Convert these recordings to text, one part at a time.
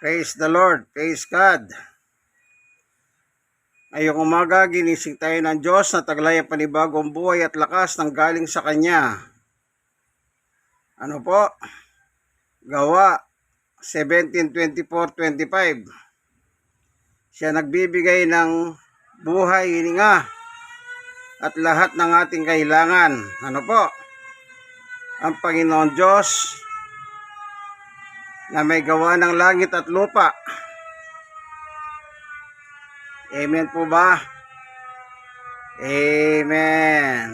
Praise the Lord, praise God. Ngayong umaga, ginising tayo ng Diyos na taglay ang panibagong buhay at lakas ng galing sa Kanya. Ano po? Gawa 17:24-25. Siya nagbibigay ng buhay, hininga, at lahat ng ating kailangan. Ano po? Ang Panginoon Diyos na may gawa ng langit at lupa. Amen po ba? Amen.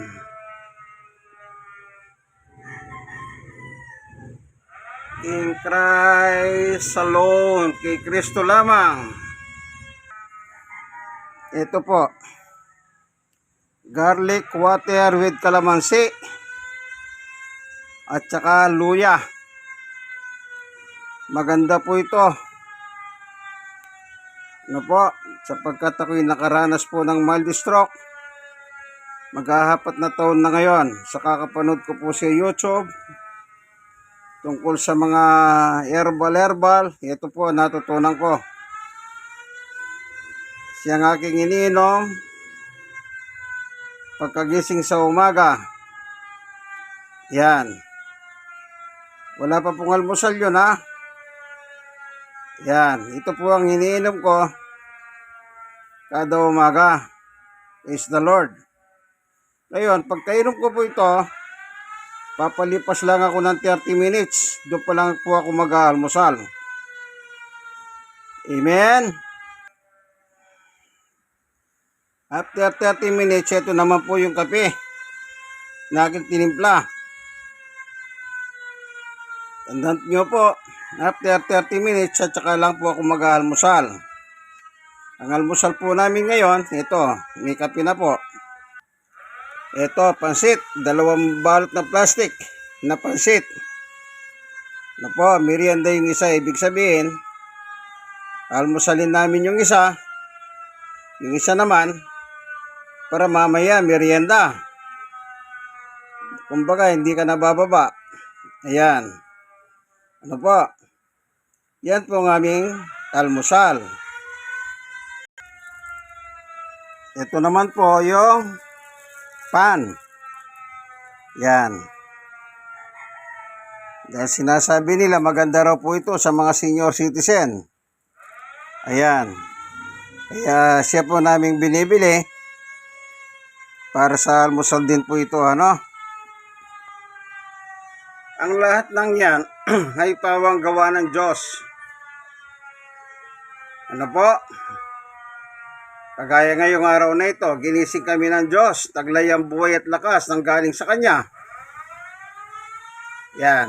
In Christ alone, kay Kristo lamang. Ito po, garlic water with calamansi at saka luya. Maganda po ito. Ano po, sapagkat ako'y nakaranas po ng mild stroke. Maghahapat na taon na ngayon. Sa kakapanood ko po sa YouTube tungkol sa mga herbal. Ito po, natutunan ko. Siyang aking iniinom pagkagising sa umaga. Yan. Wala pa pong almusal yun, ha? Yan. Ito po ang iniinom ko kada umaga. Praise the Lord. Ngayon, pagkainom ko po ito, papalipas lang ako ng 30 minutes. Doon pa lang po ako mag-aalmusal. Amen. After 30 minutes, ito naman po yung kape na aking tinimpla. Tandaan nyo po, after 30 minutes, at saka lang po ako mag-aalmusal. Ang almusal po namin ngayon, ito, may kape na po. Ito, pansit, 2 balot na plastic na pansit. Na po, merienda yung isa, ibig sabihin, almusalin namin yung isa naman, para mamaya merienda. Kumbaga, hindi ka nabababa. Ayan. Ano po? Yan po ang aming almusal. Ito naman po yung pan. Yan. Dahil sinasabi nila maganda raw po ito sa mga senior citizen. Ayan. Kaya siya po naming binibili para sa almusal din po ito, ano? Ang lahat ng yan ay pawang gawa ng Diyos. Ano po? Kagaya ngayong araw na ito, ginising kami ng Diyos, taglay ang buhay at lakas ng galing sa Kanya. Yan.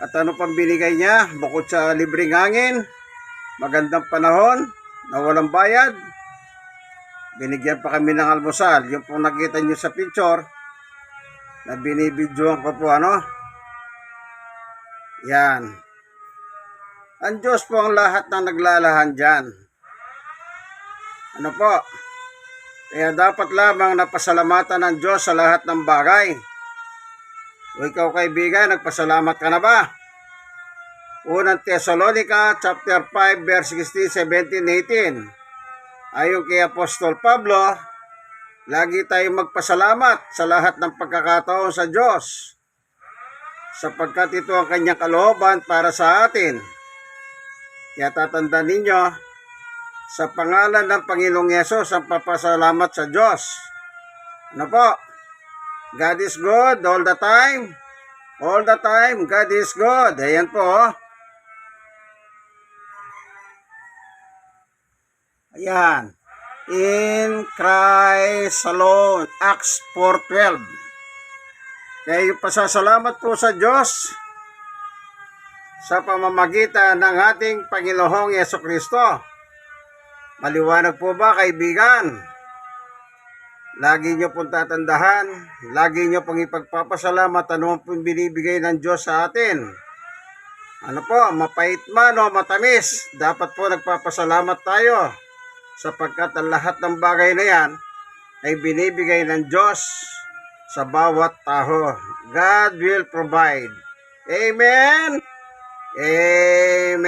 At ano pang binigay niya? Bukod sa libreng hangin, magandang panahon, na walang bayad, binigyan pa kami ng almusal. Yung pong nakita niyo sa picture, na binibidyoan ko po, ano? Yan. Ang Diyos po ang lahat na naglalahan dyan. Ano po? Kaya dapat lamang napasalamatan ng Diyos sa lahat ng bagay. O ikaw kaibigan, nagpasalamat ka na ba? Unang Thessalonica chapter 5 verse 16, 17, 18. Ayon kay Apostol Pablo, lagi tayong magpasalamat sa lahat ng pagkakataon sa Diyos, sapagkat ito ang kanyang kalooban para sa atin. Kaya tatandaan ninyo, sa pangalan ng Panginoong Yesus ang papasalamat sa Diyos. Ano po? God is good all the time. All the time, God is good. Ayan po. Ayan. In Christ alone. Acts 4:12. Kaya yung pasasalamat po sa Diyos sa pamamagitan ng ating Panginoong Yesukristo. Maliwanag po ba, kaibigan? Lagi nyo pong tatandahan, lagi nyo pong ipagpapasalamat ano pong binibigay ng Diyos sa atin. Ano po, mapait man o matamis, dapat po nagpapasalamat tayo, sapagkat ang lahat ng bagay na yan ay binibigay ng Diyos sa bawat tao. God will provide. Amen? Amen.